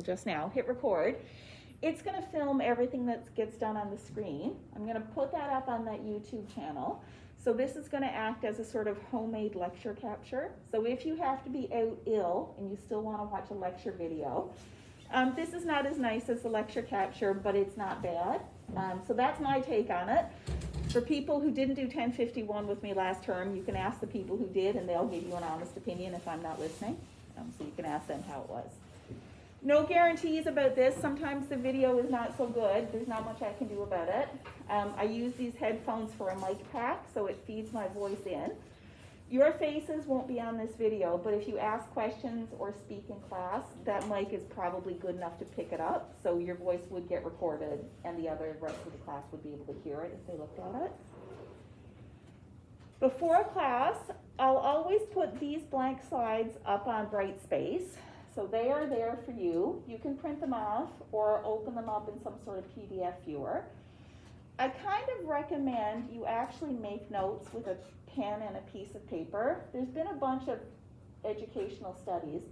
just now, hit record. It's going to film everything that gets done on the screen. I'm going to put that up on that YouTube channel. So this is going to act as a sort of homemade lecture capture. So if you have to be out ill and you still want to watch a lecture video, this is not as nice as the lecture capture, but it's not bad. So that's my take on it. For people who didn't do 1051 with me last term, you can ask the people who did and they'll give you an honest opinion if I'm not listening. So you can ask them how it was. No guarantees about this. Sometimes the video is not so good. There's not much I can do about it. I use these headphones for a mic pack, so it feeds my voice in. Your faces won't be on this video, but if you ask questions or speak in class, that mic is probably good enough to pick it up, so your voice would get recorded and the rest of the class would be able to hear it if they looked at it. Before class, I'll always put these blank slides up on Brightspace. So they are there for you. You can print them off or open them up in some sort of PDF viewer. I kind of recommend you actually make notes with a pen and a piece of paper. There's been a bunch of educational studies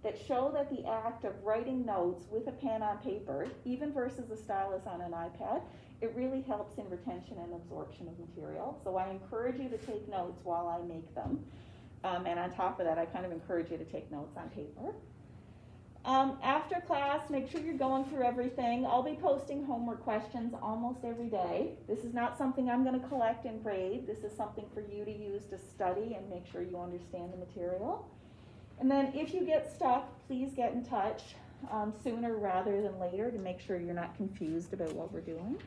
that show that the act of writing notes with a pen on paper, even versus a stylus on an iPad, it really helps in retention and absorption of material. So I encourage you to take notes while I make them. And on top of that, I kind of encourage you to take notes on paper. After class, make sure you're going through everything. I'll be posting homework questions almost every day. This is not something I'm going to collect and grade. This is something for you to use to study and make sure you understand the material. And then if you get stuck, please get in touch sooner rather than later to make sure you're not confused about what we're doing.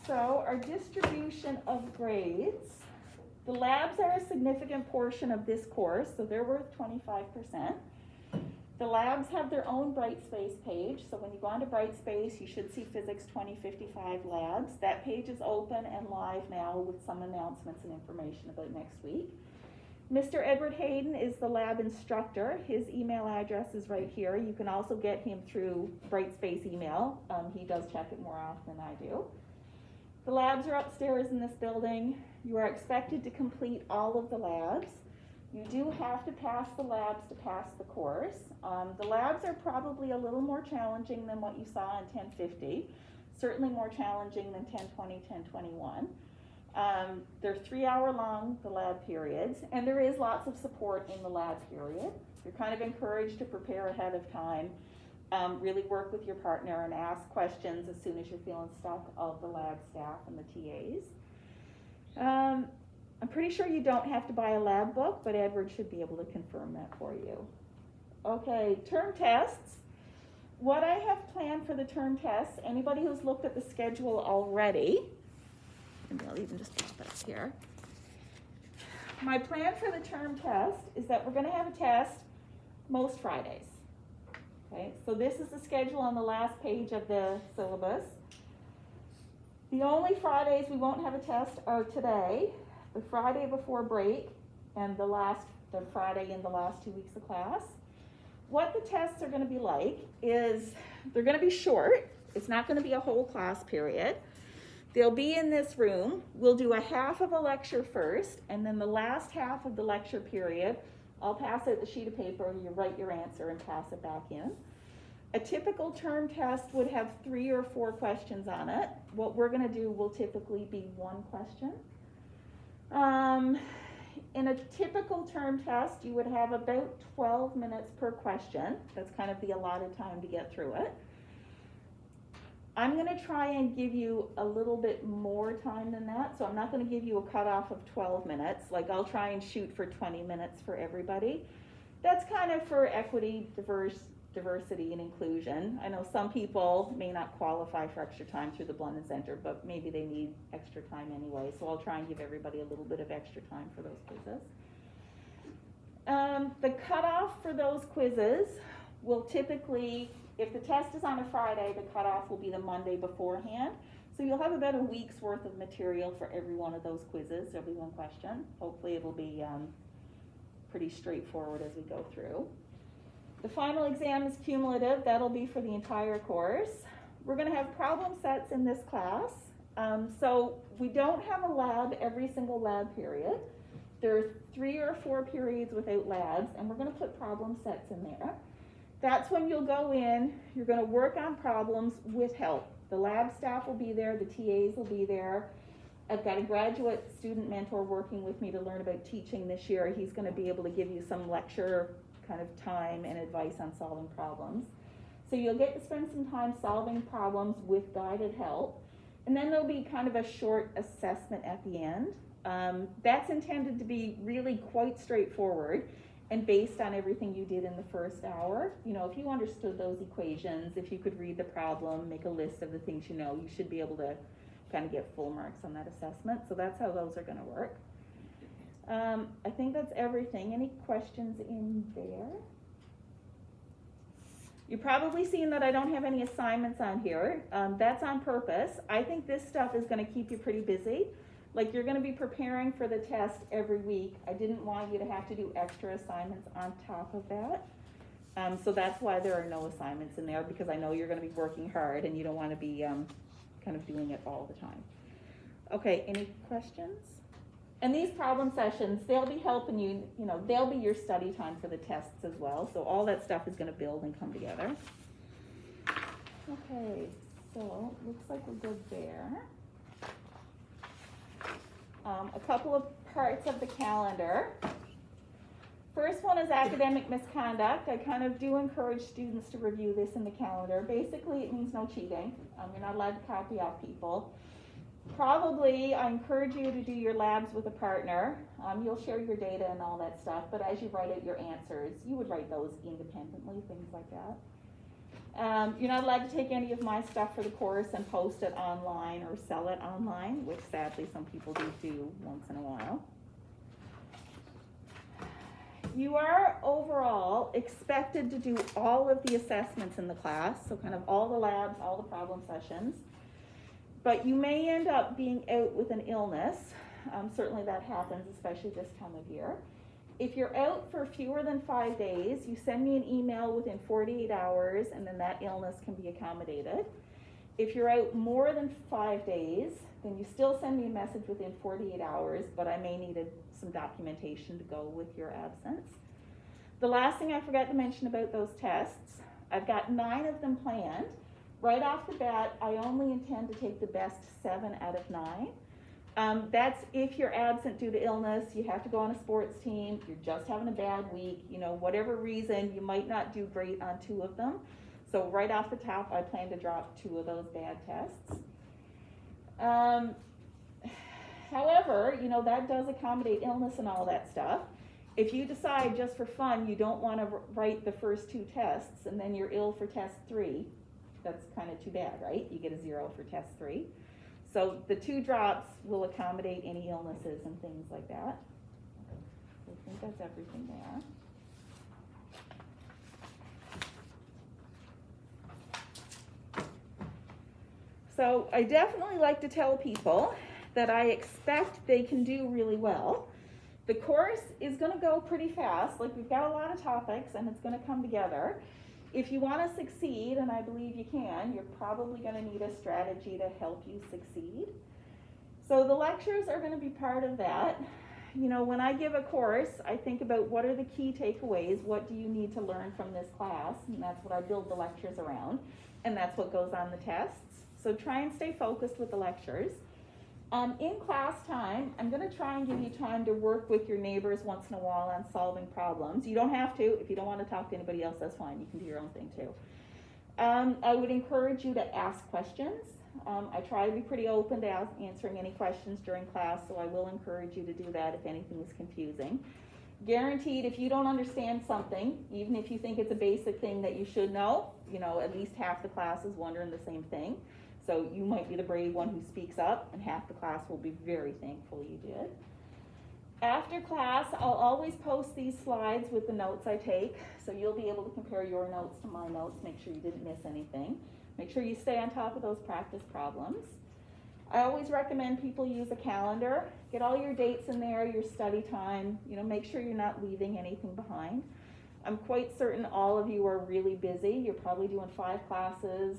So our distribution of grades, the labs are a significant portion of this course, so they're worth 25%. The labs have their own Brightspace page, so when you go onto Brightspace, you should see Physics 2055 labs. That page is open and live now with some announcements and information about next week. Mr. Edward Hayden is the lab instructor. His email address is right here. You can also get him through Brightspace email. He does check it more often than I do. The labs are upstairs in this building. You are expected to complete all of the labs. You do have to pass the labs to pass the course. The labs are probably a little more challenging than what you saw in 1050, certainly more challenging than 1020, 1021. They're 3-hour long, the lab periods, and there is lots of support in the lab period. You're kind of encouraged to prepare ahead of time. Really work with your partner and ask questions as soon as you're feeling stuck of the lab staff and the TAs. I'm pretty sure you don't have to buy a lab book, but Edward should be able to confirm that for you. Okay, term tests. What I have planned for the term tests, anybody who's looked at the schedule already, and I'll even just pop it up here. My plan for the term test is that we're going to have a test most Fridays. Okay, so this is the schedule on the last page of the syllabus. The only Fridays we won't have a test are today, the Friday before break, and the Friday in the last 2 weeks of class. What the tests are going to be like is they're going to be short. It's not going to be a whole class period. They'll be in this room. We'll do a half of a lecture first, and then the last half of the lecture period, I'll pass out the sheet of paper, you write your answer and pass it back in. A typical term test would have 3 or 4 questions on it. What we're going to do will typically be 1 question. In a typical term test, you would have about 12 minutes per question. That's kind of the allotted time to get through it. I'm going to try and give you a little bit more time than that, so I'm not going to give you a cutoff of 12 minutes. Like, I'll try and shoot for 20 minutes for everybody. That's kind of for equity, diversity, and inclusion. I know some people may not qualify for extra time through the Blunden Center, but maybe they need extra time anyway, so I'll try and give everybody a little bit of extra time for those quizzes. The cutoff for those quizzes will typically, if the test is on a Friday, the cutoff will be the Monday beforehand. So you'll have about a week's worth of material for every one of those quizzes. There'll be 1 question. Hopefully it'll be pretty straightforward as we go through. The final exam is cumulative. That'll be for the entire course. We're going to have problem sets in this class. So we don't have a lab every single lab period. There are 3 or 4 periods without labs, and we're going to put problem sets in there. That's when you'll go in, you're going to work on problems with help. The lab staff will be there, the TAs will be there. I've got a graduate student mentor working with me to learn about teaching this year. He's going to be able to give you some lecture kind of time and advice on solving problems. So you'll get to spend some time solving problems with guided help. And then there'll be kind of a short assessment at the end. That's intended to be really quite straightforward and based on everything you did in the first hour. You know, if you understood those equations, if you could read the problem, make a list of the things you know, you should be able to kind of get full marks on that assessment. So that's how those are going to work. I think that's everything. Any questions in there? You've probably seen that I don't have any assignments on here. That's on purpose. I think this stuff is going to keep you pretty busy. Like, you're going to be preparing for the test every week. I didn't want you to have to do extra assignments on top of that. So that's why there are no assignments in there, because I know you're going to be working hard and you don't want to be kind of doing it all the time. Okay, any questions? And these problem sessions, they'll be helping you, you know, they'll be your study time for the tests as well. So all that stuff is going to build and come together. Okay, so looks like we're good there. A couple of parts of the calendar. First one is academic misconduct. I kind of do encourage students to review this in the calendar. Basically, it means no cheating. You're not allowed to copy off people. Probably, I encourage you to do your labs with a partner. You'll share your data and all that stuff, but as you write out your answers, you would write those independently, things like that. You're not allowed to take any of my stuff for the course and post it online or sell it online, which sadly some people do once in a while. You are overall expected to do all of the assessments in the class, so kind of all the labs, all the problem sessions. But you may end up being out with an illness. Certainly that happens, especially this time of year. If you're out for fewer than 5 days, you send me an email within 48 hours, and then that illness can be accommodated. If you're out more than 5 days, then you still send me a message within 48 hours, but I may need some documentation to go with your absence. The last thing I forgot to mention about those tests, I've got 9 of them planned. Right off the bat, I only intend to take the best 7 out of 9. That's if you're absent due to illness, you have to go on a sports team, you're just having a bad week, you know, whatever reason, you might not do great on 2 of them. So right off the top, I plan to drop 2 of those bad tests. However, you know, that does accommodate illness and all that stuff. If you decide just for fun you don't want to write the first 2 tests and then you're ill for test 3, that's kind of too bad, right? You get a 0 for test 3. So the 2 drops will accommodate any illnesses and things like that. I think that's everything there. So I definitely like to tell people that I expect they can do really well. The course is going to go pretty fast. Like, we've got a lot of topics and it's going to come together. If you want to succeed, and I believe you can, you're probably going to need a strategy to help you succeed. So the lectures are going to be part of that. You know, when I give a course, I think about what are the key takeaways, what do you need to learn from this class, and that's what I build the lectures around, and that's what goes on the tests. So try and stay focused with the lectures. In class time, I'm going to try and give you time to work with your neighbors once in a while on solving problems. You don't have to. If you don't want to talk to anybody else, that's fine. You can do your own thing too. I would encourage you to ask questions. I try to be pretty open to answering any questions during class, so I will encourage you to do that if anything is confusing. Guaranteed, if you don't understand something, even if you think it's a basic thing that you should know, you know, at least half the class is wondering the same thing. So you might be the brave one who speaks up, and half the class will be very thankful you did. After class, I'll always post these slides with the notes I take, so you'll be able to compare your notes to my notes, make sure you didn't miss anything. Make sure you stay on top of those practice problems. I always recommend people use a calendar. Get all your dates in there, your study time, you know, make sure you're not leaving anything behind. I'm quite certain all of you are really busy. You're probably doing 5 classes,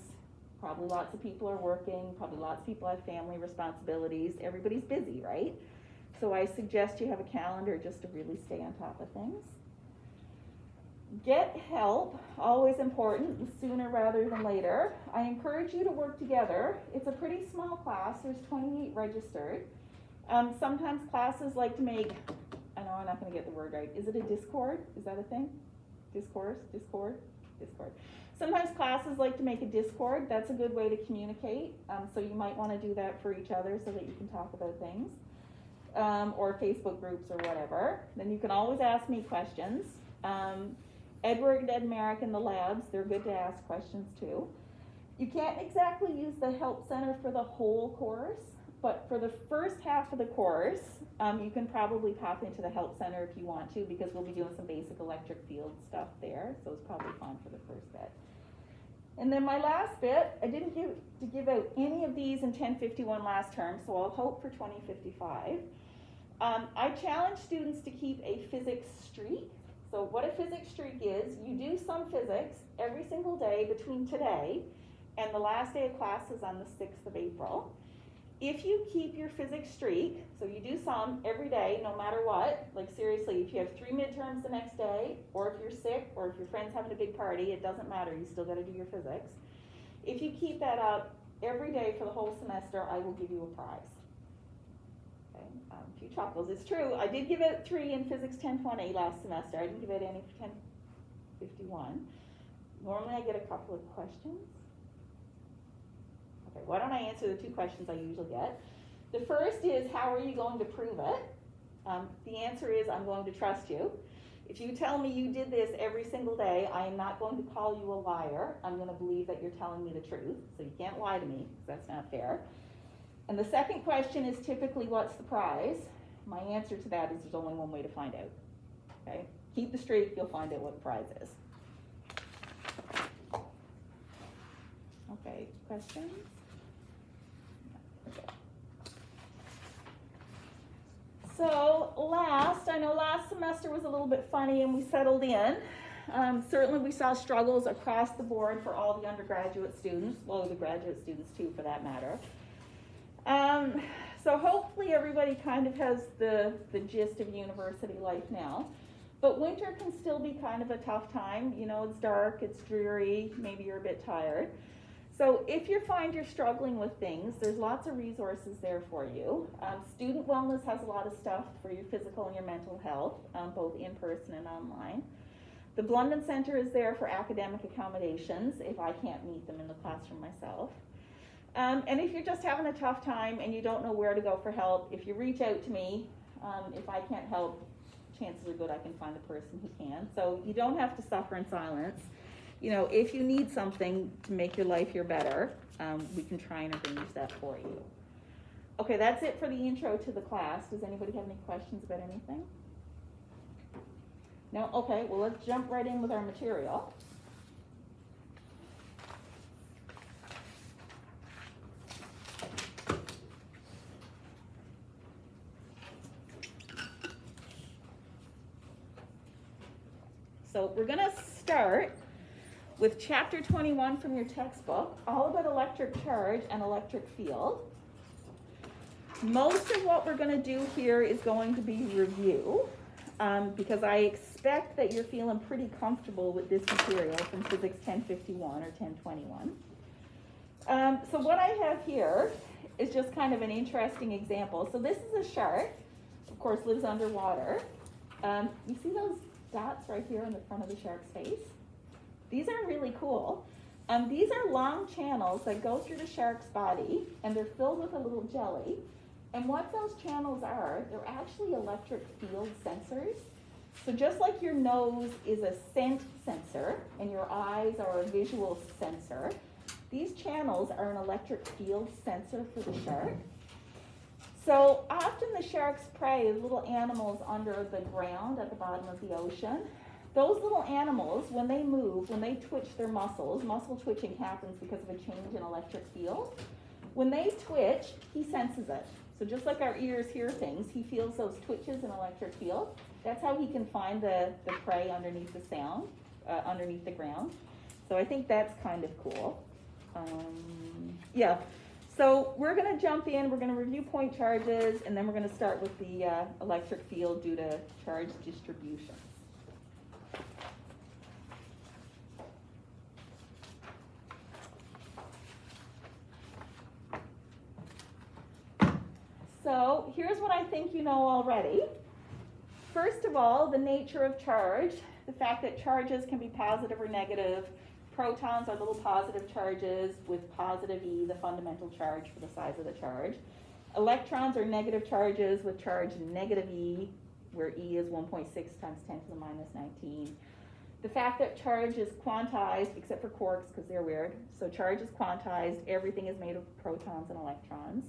Probably lots of people are working, probably lots of people have family responsibilities, everybody's busy, right? So I suggest you have a calendar just to really stay on top of things. Get help, always important, sooner rather than later. I encourage you to work together. It's a pretty small class, there's 28 registered. Sometimes classes like to make, I know I'm not going to get the word right, is it a Discord? Is that a thing? Discourse? Discord? Discord. Sometimes classes like to make a Discord. That's a good way to communicate. So you might want to do that for each other so that you can talk about things. Or Facebook groups or whatever. Then you can always ask me questions. Edward and Merrick in the labs, they're good to ask questions too. You can't exactly use the help center for the whole course, but for the first half of the course, you can probably pop into the help center if you want to, because we'll be doing some basic electric field stuff there, so it's probably fun for the first bit. And then my last bit, I didn't give out any of these in 1051 last term, so I'll hope for 2055. I challenge students to keep a physics streak. So what a physics streak is, you do some physics every single day between today and the last day of class is on the 6th of April. If you keep your physics streak, so you do some every day, no matter what, like seriously, if you have 3 midterms the next day, or if you're sick, or if your friend's having a big party, it doesn't matter, you still gotta do your physics. If you keep that up every day for the whole semester, I will give you a prize. Okay, a few chuckles, it's true, I did give out 3 in physics 1020 last semester, I didn't give out any for 1051. Normally I get a couple of questions. Okay, why don't I answer the 2 questions I usually get? The first is, how are you going to prove it? The answer is, I'm going to trust you. If you tell me you did this every single day, I am not going to call you a liar. I'm going to believe that you're telling me the truth. So you can't lie to me, because that's not fair. And the second question is typically, what's the prize? My answer to that is there's only one way to find out. Okay? Keep the streak, you'll find out what the prize is. Okay, questions? So I know last semester was a little bit funny and we settled in. Certainly we saw struggles across the board for all the undergraduate students, well, the graduate students too for that matter. So hopefully everybody kind of has the gist of university life now. But winter can still be kind of a tough time. You know, it's dark, it's dreary, maybe you're a bit tired. So if you find you're struggling with things, there's lots of resources there for you. Student wellness has a lot of stuff for your physical and your mental health, both in person and online. The Blunden Center is there for academic accommodations if I can't meet them in the classroom myself. And if you're just having a tough time and you don't know where to go for help, if you reach out to me, if I can't help, chances are good I can find the person who can. So you don't have to suffer in silence. You know, if you need something to make your life here better, we can try and arrange that for you. Okay, that's it for the intro to the class. Does anybody have any questions about anything? No? Okay, well let's jump right in with our material. So we're going to start with chapter 21 from your textbook, all about electric charge and electric field. Most of what we're going to do here is going to be review, because I expect that you're feeling pretty comfortable with this material from Physics 1051 or 1021. So what I have here is just kind of an interesting example. So this is a shark, of course, lives underwater. You see those dots right here on the front of the shark's face? These are really cool. These are long channels that go through the shark's body, and they're filled with a little jelly. And what those channels are, they're actually electric field sensors. So just like your nose is a scent sensor, and your eyes are a visual sensor, these channels are an electric field sensor for the shark. So often the sharks prey as little animals under the ground at the bottom of the ocean. Those little animals, when they move, when they twitch their muscles, muscle twitching happens because of a change in electric field. When they twitch, he senses it. So just like our ears hear things, he feels those twitches in electric field. That's how he can find the prey underneath the ground. So I think that's kind of cool. Yeah, so we're going to jump in, we're going to review point charges, and then we're going to start with the electric field due to charge distributions. So here's what I think you know already. First of all, the nature of charge, the fact that charges can be positive or negative. Protons are little positive charges with positive E, the fundamental charge for the size of the charge. Electrons are negative charges with charge negative E, where E is 1.6 times 10 to the minus 19. The fact that charge is quantized, except for quarks because they're weird. So charge is quantized, everything is made of protons and electrons.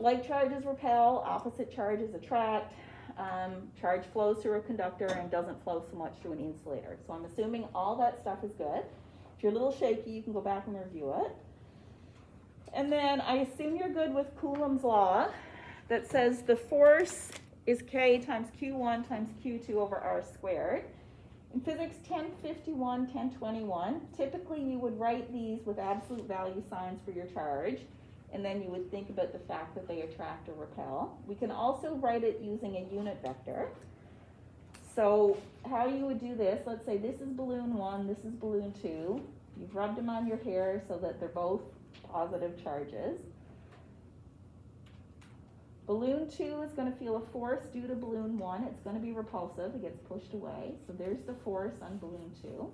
Like charges repel, opposite charges attract. Charge flows through a conductor and doesn't flow so much through an insulator. So I'm assuming all that stuff is good. If you're a little shaky, you can go back and review it. And then I assume you're good with Coulomb's law that says the force is K times Q1 times Q2 over R squared. In physics 1051, 1021, typically you would write these with absolute value signs for your charge. And then you would think about the fact that they attract or repel. We can also write it using a unit vector. So how you would do this, let's say this is balloon 1, this is balloon 2. You've rubbed them on your hair so that they're both positive charges. Balloon 2 is going to feel a force due to balloon 1. It's going to be repulsive. It gets pushed away. So there's the force on balloon 2.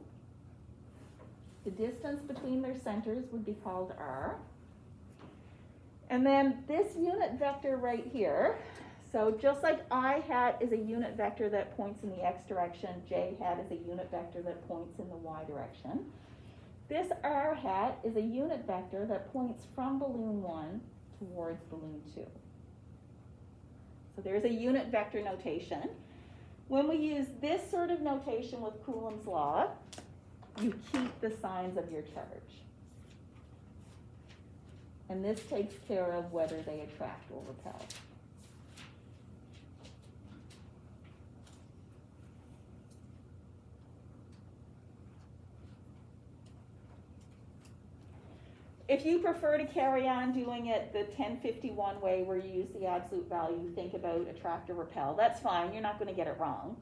The distance between their centers would be called R. And then this unit vector right here, so just like I hat is a unit vector that points in the x direction, j hat is a unit vector that points in the y direction. This r hat is a unit vector that points from balloon 1 towards balloon 2. So there's a unit vector notation. When we use this sort of notation with Coulomb's law, you keep the signs of your charge. And this takes care of whether they attract or repel. If you prefer to carry on doing it the 1051 way where you use the absolute value, think about attract or repel, that's fine, you're not going to get it wrong.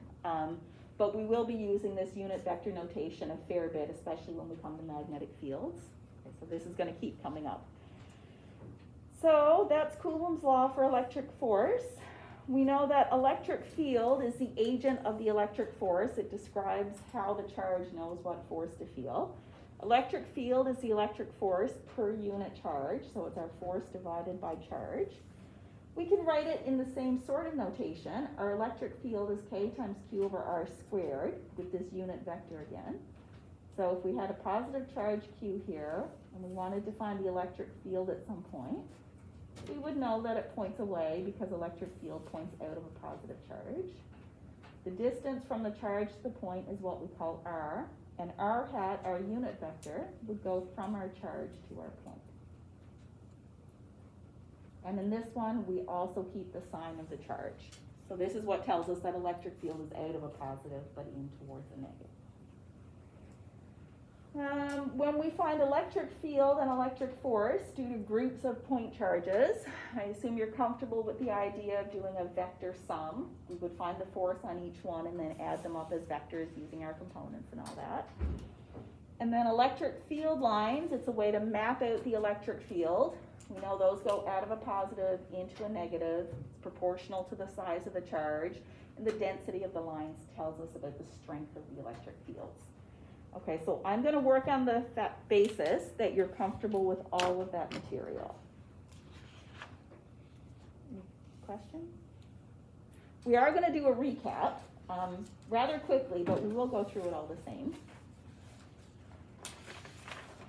But we will be using this unit vector notation a fair bit, especially when we come to magnetic fields. Okay, so this is going to keep coming up. So that's Coulomb's law for electric force. We know that electric field is the agent of the electric force. It describes how the charge knows what force to feel. Electric field is the electric force per unit charge, so it's our force divided by charge. We can write it in the same sort of notation. Our electric field is K times Q over R squared with this unit vector again. So if we had a positive charge Q here, and we wanted to find the electric field at some point, we would know that it points away because electric field points out of a positive charge. The distance from the charge to the point is what we call R, and R hat, our unit vector, would go from our charge to our point. And in this one, we also keep the sign of the charge. So this is what tells us that electric field is out of a positive but in towards a negative. When we find electric field and electric force due to groups of point charges, I assume you're comfortable with the idea of doing a vector sum. We would find the force on each one and then add them up as vectors using our components and all that. And then electric field lines, it's a way to map out the electric field. We know those go out of a positive into a negative. It's proportional to the size of the charge. And the density of the lines tells us about the strength of the electric fields. Okay, so I'm going to work on the basis that you're comfortable with all of that material. Any questions? We are going to do a recap rather quickly, but we will go through it all the same.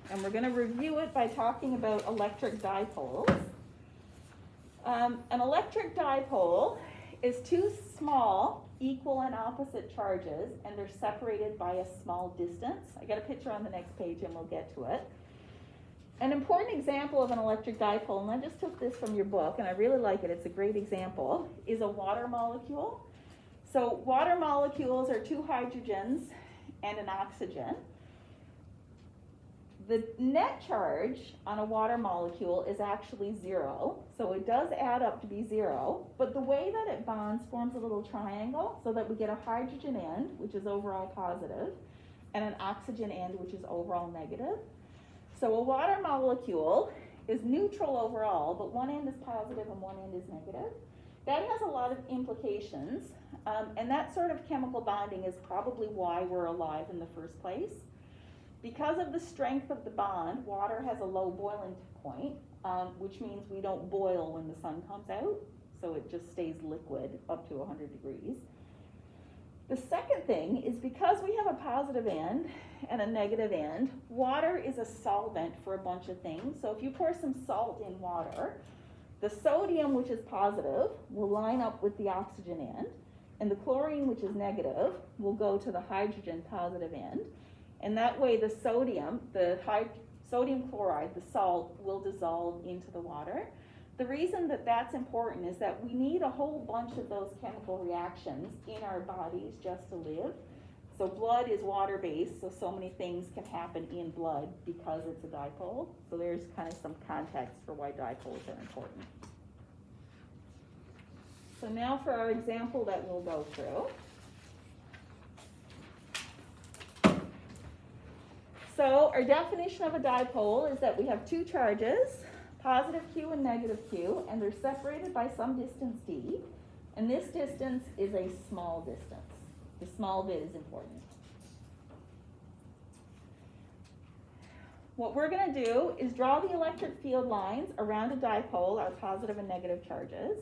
And we're going to review it by talking about electric dipoles. An electric dipole is two small equal and opposite charges, and they're separated by a small distance. I got a picture on the next page and we'll get to it. An important example of an electric dipole, and I just took this from your book and I really like it, it's a great example, is a water molecule. So water molecules are two hydrogens and an oxygen. The net charge on a water molecule is actually 0, so it does add up to be 0, but the way that it bonds forms a little triangle so that we get a hydrogen end, which is overall positive, and an oxygen end, which is overall negative. So a water molecule is neutral overall, but one end is positive and one end is negative. That has a lot of implications, and that sort of chemical bonding is probably why we're alive in the first place. Because of the strength of the bond, water has a low boiling point, which means we don't boil when the sun comes out, so it just stays liquid up to 100 degrees. The second thing is because we have a positive end and a negative end, water is a solvent for a bunch of things. So if you pour some salt in water, the sodium, which is positive, will line up with the oxygen end, and the chlorine, which is negative, will go to the hydrogen positive end. And that way the sodium chloride, the salt, will dissolve into the water. The reason that that's important is that we need a whole bunch of those chemical reactions in our bodies just to live. So blood is water-based, so many things can happen in blood because it's a dipole. So there's kind of some context for why dipoles are important. So now for our example that we'll go through. So our definition of a dipole is that we have two charges, positive Q and negative Q, and they're separated by some distance d, and this distance is a small distance. The small bit is important. What we're going to do is draw the electric field lines around a dipole, our positive and negative charges,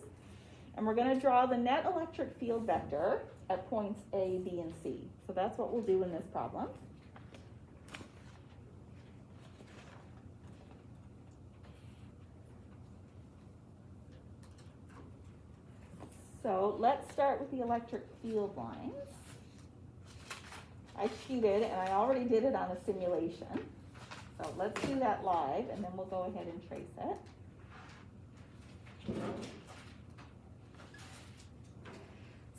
and we're going to draw the net electric field vector at points A, B, and C. So that's what we'll do in this problem. So let's start with the electric field lines. I cheated and I already did it on a simulation. So let's do that live and then we'll go ahead and trace it.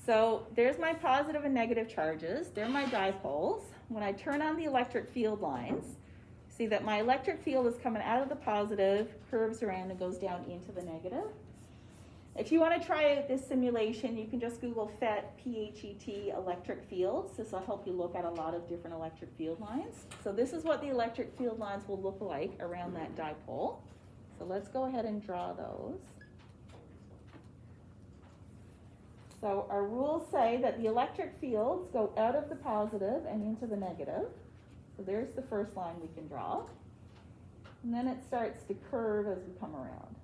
So there's my positive and negative charges. They're my dipoles. When I turn on the electric field lines, see that my electric field is coming out of the positive, curves around and goes down into the negative. If you want to try this simulation, you can just Google PHET, P-H-E-T, electric fields. This will help you look at a lot of different electric field lines. So this is what the electric field lines will look like around that dipole. So let's go ahead and draw those. So our rules say that the electric fields go out of the positive and into the negative. So there's the first line we can draw. And then it starts to curve as we come around.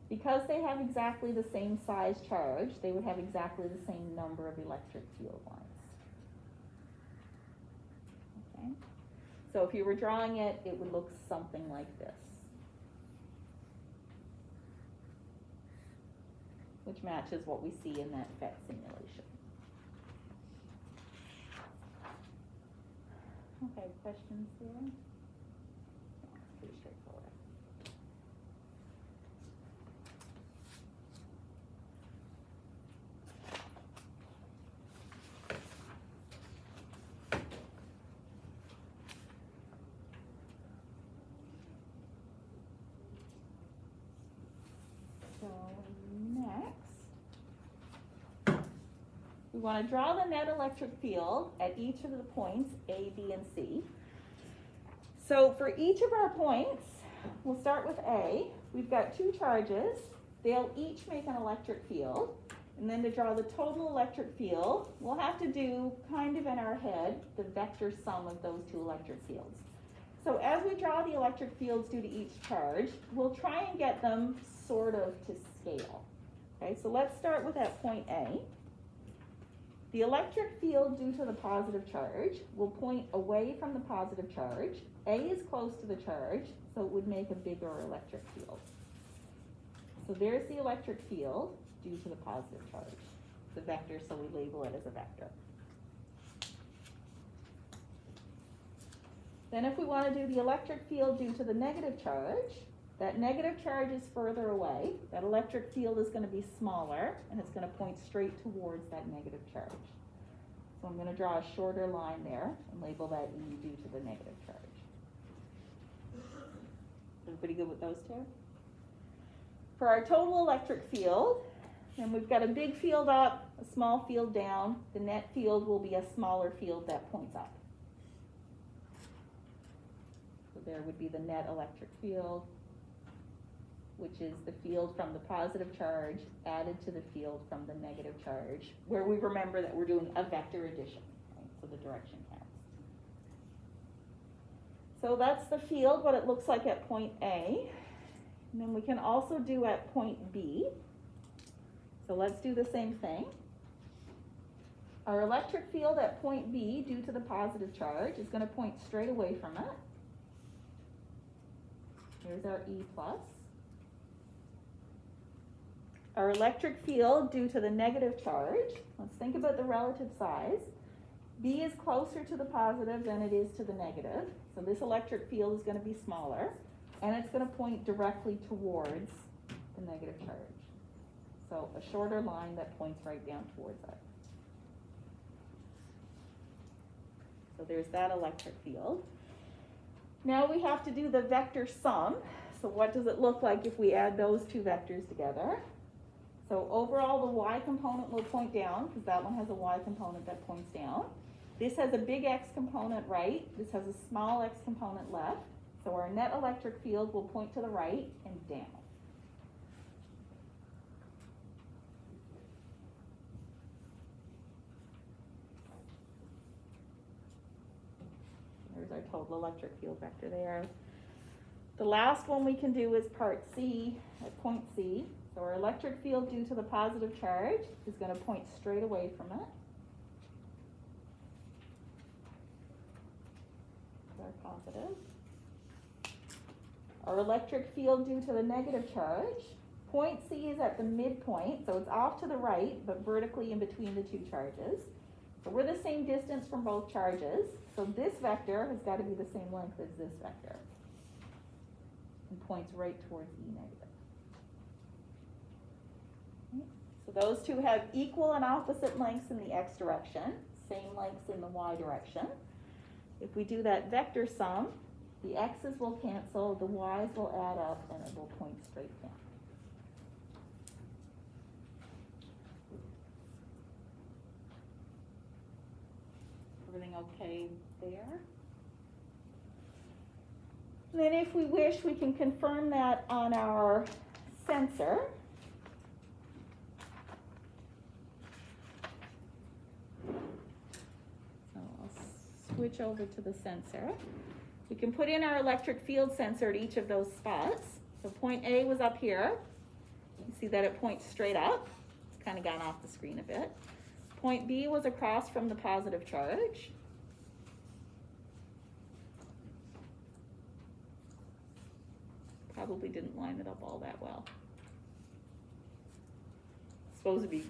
Because they have exactly the same size charge, they would have exactly the same number of electric field lines. Okay? So if you were drawing it, it would look something like this, which matches what we see in that PHET simulation. Okay, questions there? It's pretty straightforward. So next, we want to draw the net electric field at each of the points A, B, and C. So for each of our points, we'll start with A. We've got two charges. They'll each make an electric field. And then to draw the total electric field, we'll have to do kind of in our head the vector sum of those two electric fields. So as we draw the electric fields due to each charge, we'll try and get them sort of to scale. Okay, so let's start with that point A. The electric field due to the positive charge will point away from the positive charge. A is close to the charge, so it would make a bigger electric field. So there's the electric field due to the positive charge. It's a vector, so we label it as a vector. Then if we want to do the electric field due to the negative charge, that negative charge is further away. That electric field is going to be smaller, and it's going to point straight towards that negative charge. So So I'm going to draw a shorter line there and label that E due to the negative charge. Everybody good with those two? For our total electric field, then we've got a big field up, a small field down. The net field will be a smaller field that points up. So there would be the net electric field, which is the field from the positive charge added to the field from the negative charge, where we remember that we're doing a vector addition, right? So the direction counts. So that's the field, what it looks like at point A. And then we can also do at point B. So let's do the same thing. Our electric field at point B, due to the positive charge, is going to point straight away from it. Here's our E plus. Our electric field, due to the negative charge, let's think about the relative size. B is closer to the positive than it is to the negative. So this electric field is going to be smaller, and it's going to point directly towards the negative charge. So a shorter line that points right down towards it. So there's that electric field. Now we have to do the vector sum. So what does it look like if we add those two vectors together? So overall the y component will point down, because that one has a y component that points down. This has a big x component right, this has a small x component left. So our net electric field will point to the right and down. There's our total electric field vector there. The last one we can do is part C at point C. So our electric field due to the positive charge is going to point straight away from it. Our positive. Our electric field due to the negative charge. Point C is at the midpoint, so it's off to the right, but vertically in between the two charges. So we're the same distance from both charges. So this vector has got to be the same length as this vector. And points right towards E negative. So those two have equal and opposite lengths in the x direction, same lengths in the y direction. If we do that vector sum, the x's will cancel, the y's will add up, and it will point straight down. Everything okay there? And then if we wish, we can confirm that on our sensor. So I'll switch over to the sensor. We can put in our electric field sensor at each of those spots. So point A was up here. You see that it points straight up. It's kind of gone off the screen a bit. Point B was across from the positive charge. Probably didn't line it up all that well. It's supposed to be,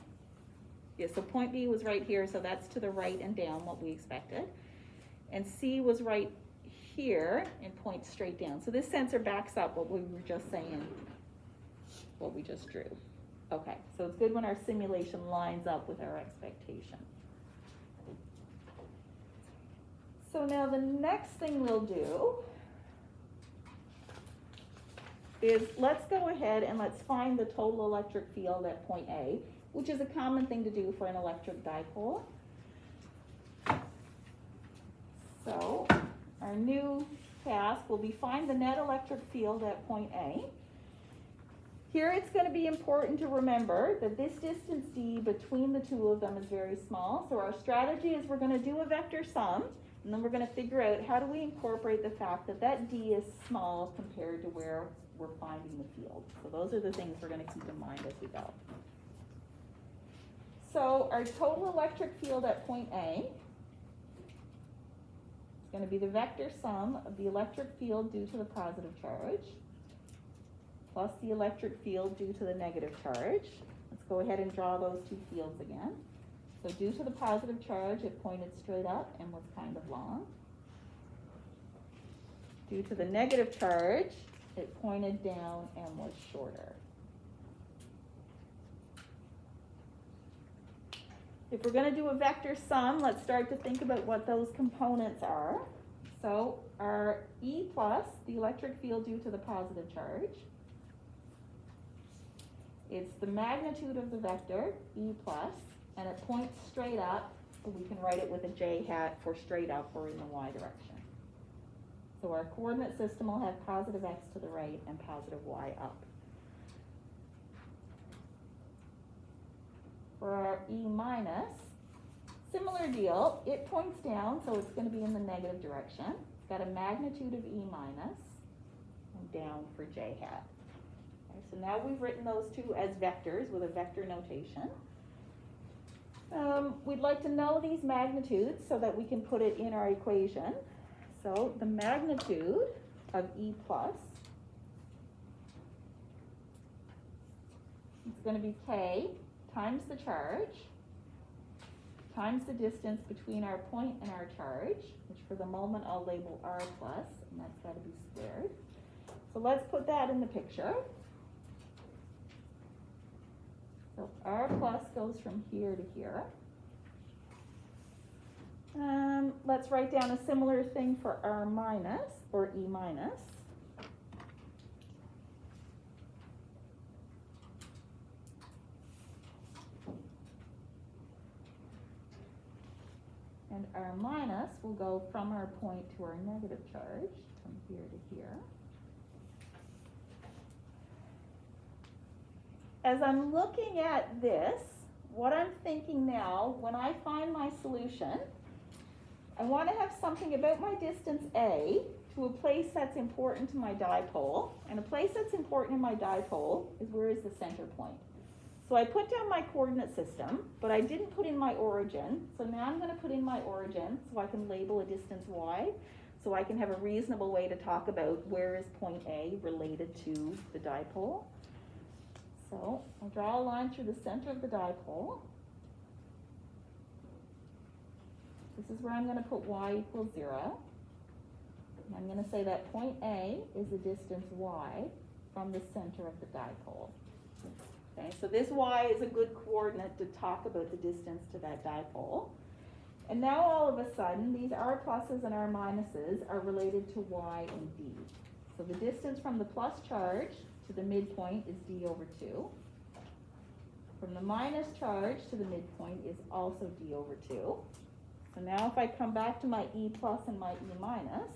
yeah, so point B was right here, so that's to the right and down, what we expected. And C was right here and points straight down. So this sensor backs up what we were just saying, what we just drew. Okay, so it's good when our simulation lines up with our expectation. So now the next thing we'll do is let's go ahead and let's find the total electric field at point A, which is a common thing to do for an electric dipole. So our new task will be find the net electric field at point A. Here it's going to be important to remember that this distance d between the two of them is very small. So our strategy is we're going to do a vector sum, and then we're going to figure out how do we incorporate the fact that that d is small compared to where we're finding the field. So those are the things we're going to keep in mind as we go. So our total electric field at point A is going to be the vector sum of the electric field due to the positive charge plus the electric field due to the negative charge. Let's go ahead and draw those two fields again. So due to the positive charge, it pointed straight up and was kind of long. Due to the negative charge, it pointed down and was shorter. If we're going to do a vector sum, let's start to think about what those components are. So our E plus, the electric field due to the positive charge. It's the magnitude of the vector, E plus, and it points straight up, so we can write it with a J hat for straight up or in the Y direction. So our coordinate system will have positive X to the right and positive Y up. For our E minus, similar deal, it points down, so it's going to be in the negative direction. It's got a magnitude of E minus, and down for J hat. Okay, so now we've written those two as vectors with a vector notation. We'd like to know these magnitudes so that we can put it in our equation. So the magnitude of E plus is going to be K times the charge times the distance between our point and our charge, which for the moment I'll label R plus, and that's got to be squared. So let's put that in the picture. So R plus goes from here to here. Let's write down a similar thing for R minus, or E minus. And R minus will go from our point to our negative charge, from here to here. As I'm looking at this, what I'm thinking now, when I find my solution, I want to have something about my distance A to a place that's important to my dipole. And a place that's important in my dipole is where is the center point. So I put down my coordinate system, but I didn't put in my origin. So now I'm going to put in my origin so I can label a distance y, so I can have a reasonable way to talk about where is point A related to the dipole. So I'll draw a line through the center of the dipole. This is where I'm going to put y equals 0. And I'm going to say that point A is the distance y from the center of the dipole. Okay, so this y is a good coordinate to talk about the distance to that dipole. And now all of a sudden, these R pluses and R minuses are related to y and d. So the distance from the plus charge to the midpoint is d over 2. From the minus charge to the midpoint is also d over 2. So now if I come back to my E plus and my E minus,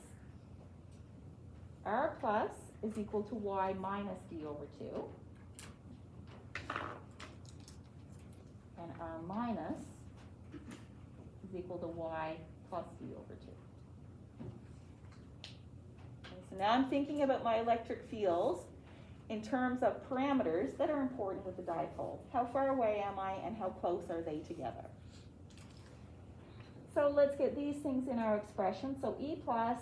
R plus is equal to y minus d over 2. And R minus is equal to y plus d over 2. Okay, so now I'm thinking about my electric fields in terms of parameters that are important with the dipole. How far away am I and how close are they together? So let's get these things in our expression. So E plus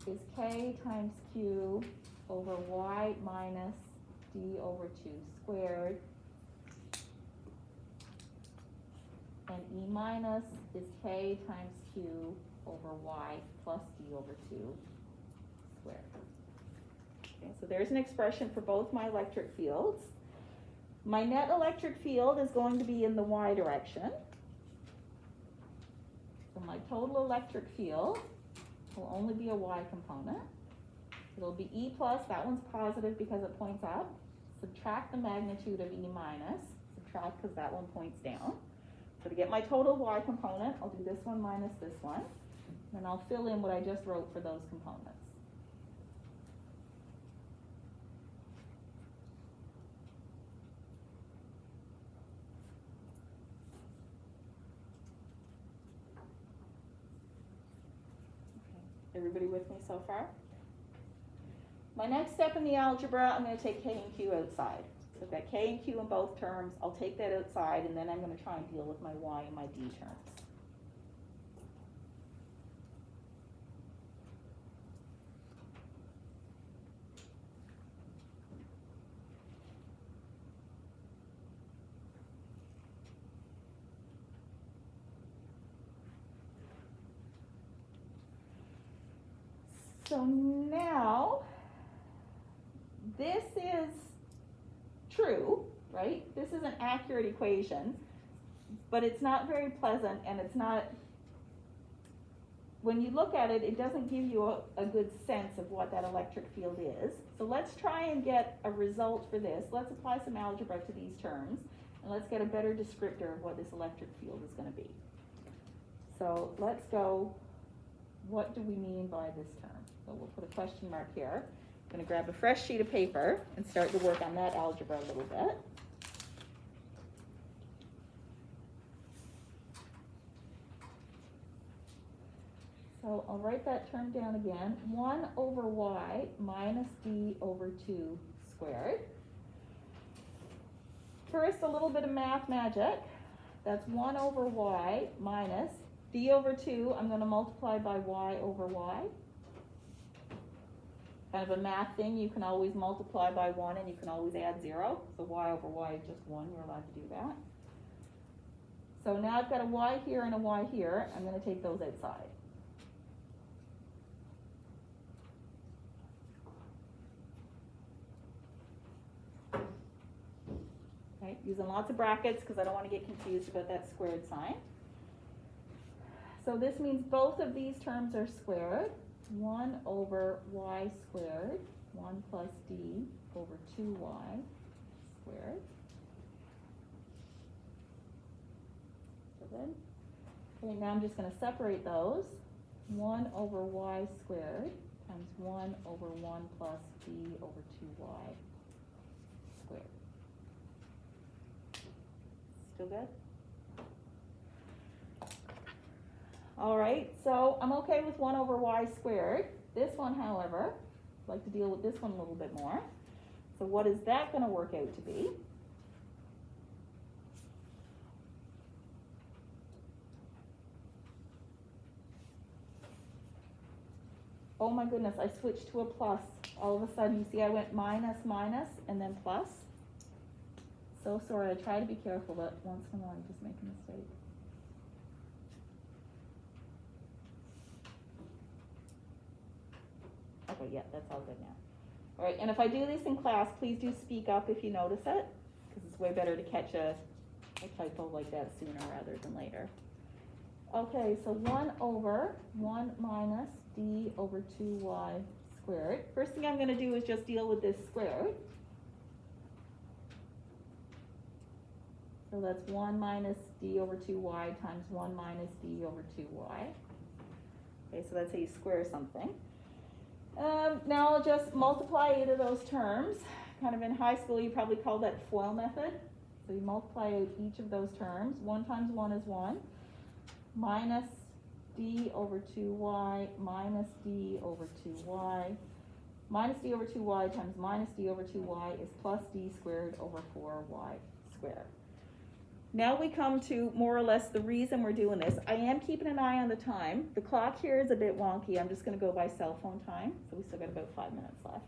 is K times Q over y minus d over 2 squared. And E minus is K times Q over y plus d over 2 squared. Okay, so there's an expression for both my electric fields. My net electric field is going to be in the y direction. So my total electric field will only be a y component. It'll be E plus, that one's positive because it points up. Subtract the magnitude of E minus, subtract because that one points down. So to get my total y component, I'll do this one minus this one. And I'll fill in what I just wrote for those components. Okay. Everybody with me so far? My next step in the algebra, I'm going to take K and Q outside. So I've got K and Q in both terms. I'll take that outside, and then I'm going to try and deal with my Y and my D terms. So now, this is true, right? This is an accurate equation. but it's not very pleasant, and it's not, when you look at it, it doesn't give you a good sense of what that electric field is. So let's try and get a result for this. Let's apply some algebra to these terms, and let's get a better descriptor of what this electric field is going to be. So let's go, what do we mean by this term? So we'll put a question mark here. I'm going to grab a fresh sheet of paper and start to work on that algebra a little bit. So I'll write that term down again. 1 over y minus d over 2 squared. First, a little bit of math magic. That's 1 over y minus d over 2. I'm going to multiply by y over y. Kind of a math thing. You can always multiply by 1 and you can always add 0. So y over y is just 1. You're allowed to do that. So now I've got a y here and a y here. I'm going to take those outside. Okay, using lots of brackets because I don't want to get confused about that squared sign. So this means both of these terms are squared. 1 over y squared, 1 plus d over 2y squared. So good. Okay, now I'm just going to separate those. 1 over y squared times 1 over 1 plus d over 2y squared. Still good? All right, so I'm okay with 1 over y squared. This one, however, I'd like to deal with this one a little bit more. So what is that going to work out to be? Oh my goodness, I switched to a plus. All of a sudden, you see I went minus, minus, and then plus. So sorry, I try to be careful, but once in a while I just make a mistake. Okay, yeah, that's all good now. All right, and if I do this in class, please do speak up if you notice it, because it's way better to catch a typo like that sooner rather than later. Okay, so 1 over 1 minus d over 2y squared. First thing I'm going to do is just deal with this squared. So that's 1 minus d over 2y times 1 minus d over 2y. Okay, so that's how you square something. Now I'll just multiply either of those terms. Kind of in high school, you probably call that FOIL method. So you multiply out each of those terms. 1 times 1 is 1. Minus d over 2y minus d over 2y. Minus d over 2y times minus d over 2y is plus d squared over 4y squared. Now we come to more or less the reason we're doing this. I am keeping an eye on the time. The clock here is a bit wonky. I'm just going to go by cell phone time. So we still got about 5 minutes left.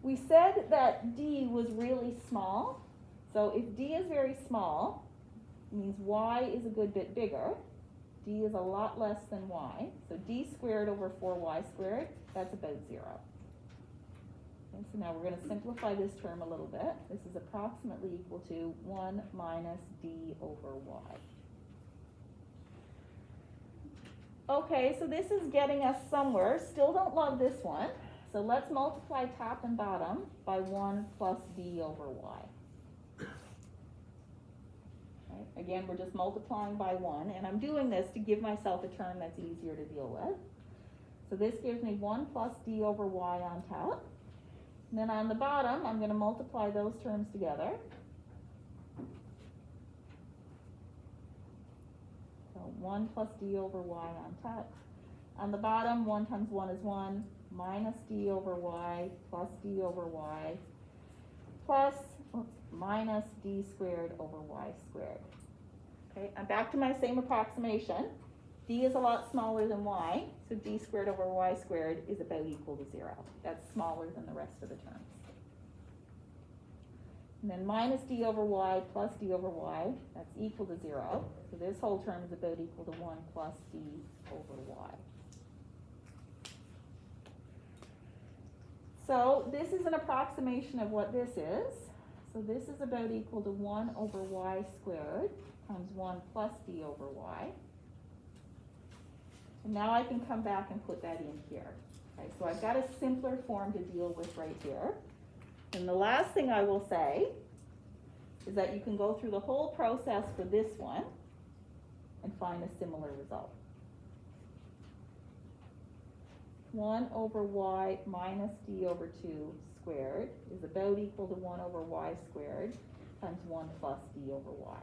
We said that d was really small. So if d is very small, it means y is a good bit bigger. D is a lot less than y. So d squared over 4y squared, that's about 0. Okay, so now we're going to simplify this term a little bit. This is approximately equal to 1 minus d over y. Okay, so this is getting us somewhere. Still don't love this one. So let's multiply top and bottom by 1 plus d over y. Okay, again, we're just multiplying by 1, and I'm doing this to give myself a term that's easier to deal with. So this gives me 1 plus d over y on top. And then on the bottom, I'm going to multiply those terms together. So 1 plus d over y on top. On the bottom, 1 times 1 is 1, minus d over y, plus d over y, plus minus d squared over y squared. Okay, I'm back to my same approximation. D is a lot smaller than y, so d squared over y squared is about equal to 0. That's smaller than the rest of the terms. And then minus d over y plus d over y, that's equal to 0. So this whole term is about equal to 1 plus d over y. So this is an approximation of what this is. So this is about equal to 1 over y squared times 1 plus d over y. And now I can come back and put that in here. Okay, so I've got a simpler form to deal with right here. And the last thing I will say is that you can go through the whole process for this one and find a similar result. 1 over y minus d over 2 squared is about equal to 1 over y squared times 1 plus d over y.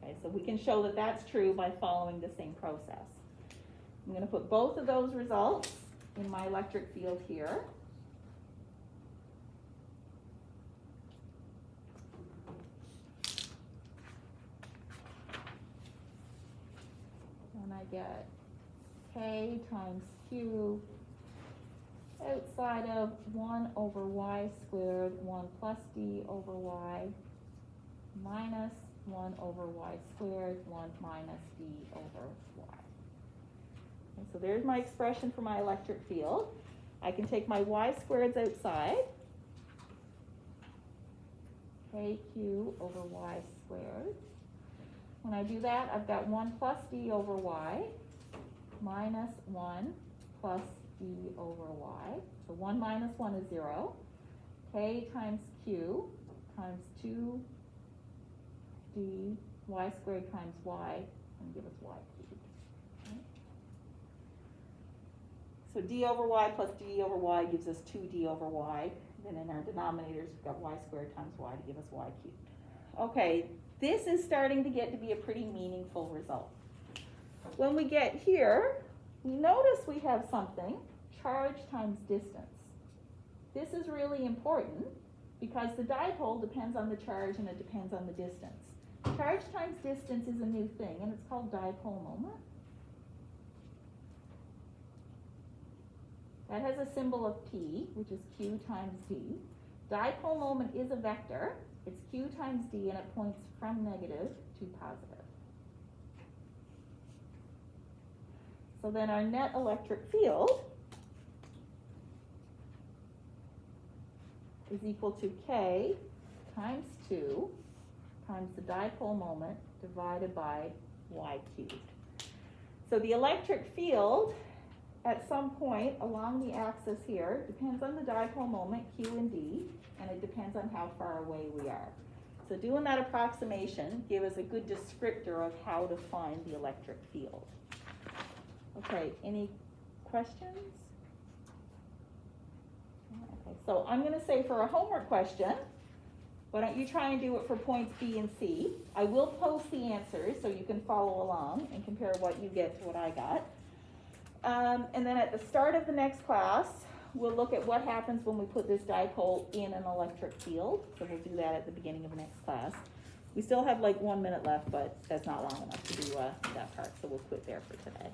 Okay, so we can show that that's true by following the same process. I'm going to put both of those results in my electric field here. And I get K times Q outside of 1 over y squared, 1 plus d over y, minus 1 over y squared, 1 minus d over y. And so there's my expression for my electric field. I can take my y squareds outside. KQ over y squared. When I do that, I've got 1 plus d over y minus 1 plus d over y. So 1 minus 1 is 0. K times Q times 2d y squared times y, and give us y cubed. Okay. So d over y plus d over y gives us 2d over y. Then in our denominators, we've got y squared times y to give us y cubed. Okay, this is starting to get to be a pretty meaningful result. When we get here, we notice we have something, charge times distance. This is really important because the dipole depends on the charge and it depends on the distance. Charge times distance is a new thing, and it's called dipole moment. That has a symbol of P, which is Q times D. Dipole moment is a vector. It's Q times D, and it points from negative to positive. So then our net electric field is equal to K times 2 times the dipole moment divided by y cubed. So the electric field at some point along the axis here depends on the dipole moment, Q and D, and it depends on how far away we are. So doing that approximation gives us a good descriptor of how to find the electric field. Okay, any questions? Okay, so I'm going to say for a homework question, why don't you try and do it for points B and C? I will post the answers so you can follow along and compare what you get to what I got. And then at the start of the next class, we'll look at what happens when we put this dipole in an electric field. So we'll do that at the beginning of the next class. We still have like 1 minute left, but that's not long enough to do that part, so we'll quit there for today.